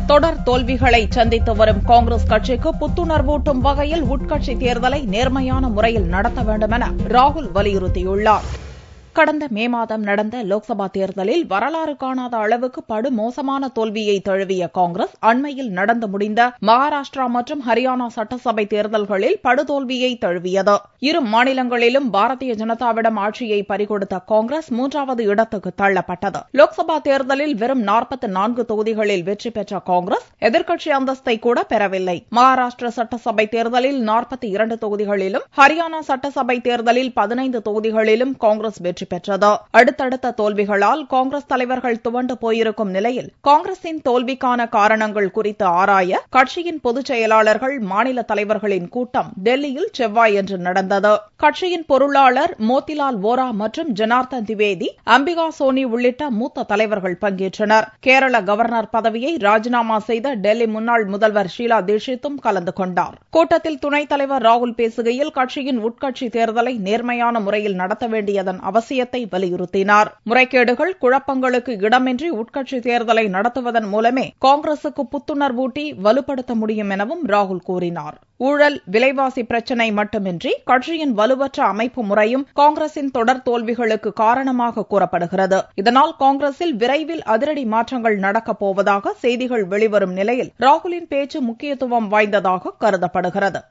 தொடர் தோல்விகளை சந்தித்து வரும் காங்கிரஸ் கட்சிக்கு புத்துணர்வூட்டும் வகையில் உட்கட்சி தேர்தலை நேர்மையான முறையில் நடத்த வேண்டும் என ராகுல் வலியுறுத்தியுள்ளார். கடந்த மே மாதம் நடந்த லோக்சபா தேர்தலில் வரலாறு காணாத அளவுக்கு படுமோசமான தோல்வியை தழுவிய காங்கிரஸ் அண்மையில் நடந்து முடிந்த மகாராஷ்டிரா மற்றும் ஹரியானா சட்டசபை தேர்தல்களில் படுதோல்வியை தழுவியது. இரு மாநிலங்களிலும் பாரதிய ஜனதாவிடம் ஆட்சியை பறிகொடுத்த காங்கிரஸ் 3வது இடத்துக்கு தள்ளப்பட்டது. லோக்சபா தேர்தலில் வெறும் 44 தொகுதிகளில் வெற்றி பெற்ற காங்கிரஸ் எதிர்க்கட்சி அந்தஸ்தை கூட பெறவில்லை. மகாராஷ்டிரா சட்டசபை தேர்தலில் 42 தொகுதிகளிலும் ஹரியானா சட்டசபை தேர்தலில் 15 தொகுதிகளிலும் காங்கிரஸ் வெற்றி பெற்றது. அடுத்தடுத்த தோல்விகளால் காங்கிரஸ் தலைவர்கள் துவண்டு போயிருக்கும் நிலையில் காங்கிரசின் தோல்விக்கான காரணங்கள் குறித்து ஆராய கட்சியின் பொதுச் செயலாளர்கள் மாநில தலைவர்களின் கூட்டம் டெல்லியில் செவ்வாயன்று நடந்தது. கட்சியின் பொருளாளர் மோதிலால் வோரா மற்றும் ஜனார்தன் திவேதி, அம்பிகா சோனி உள்ளிட்ட மூத்த தலைவர்கள் பங்கேற்றனர். கேரள கவர்னர் பதவியை ராஜினாமா செய்த டெல்லி முன்னாள் முதல்வர் ஷீலா தீட்சித்தும் கலந்து கொண்டார். கூட்டத்தில் துணைத் தலைவர் ராகுல் பேசுகையில் கட்சியின் உட்கட்சி தேர்தலை நேர்மையான முறையில் நடத்த வேண்டியதன் அவசியத்தை வலியுறுத்தினார். முறைகேடுகள், குழப்பங்களுக்கு இடமின்றி உட்கட்சி தேர்தலை நடத்துவதன் மூலமே காங்கிரசுக்கு புத்துணர்வூட்டி வலுப்படுத்த முடியும் எனவும் ராகுல் கூறினார். ஊழல், விலைவாசி பிரச்சினை மட்டுமின்றி கட்சியின் வலுவற்ற அமைப்பு முறையும் காங்கிரசின் தொடர் தோல்விகளுக்கு காரணமாக கூறப்படுகிறது. இதனால் காங்கிரசில் விரைவில் அதிரடி மாற்றங்கள் நடக்கப் போவதாக செய்திகள் வெளிவரும் நிலையில் ராகுலின் பேச்சு முக்கியத்துவம் வாய்ந்ததாக கருதப்படுகிறது.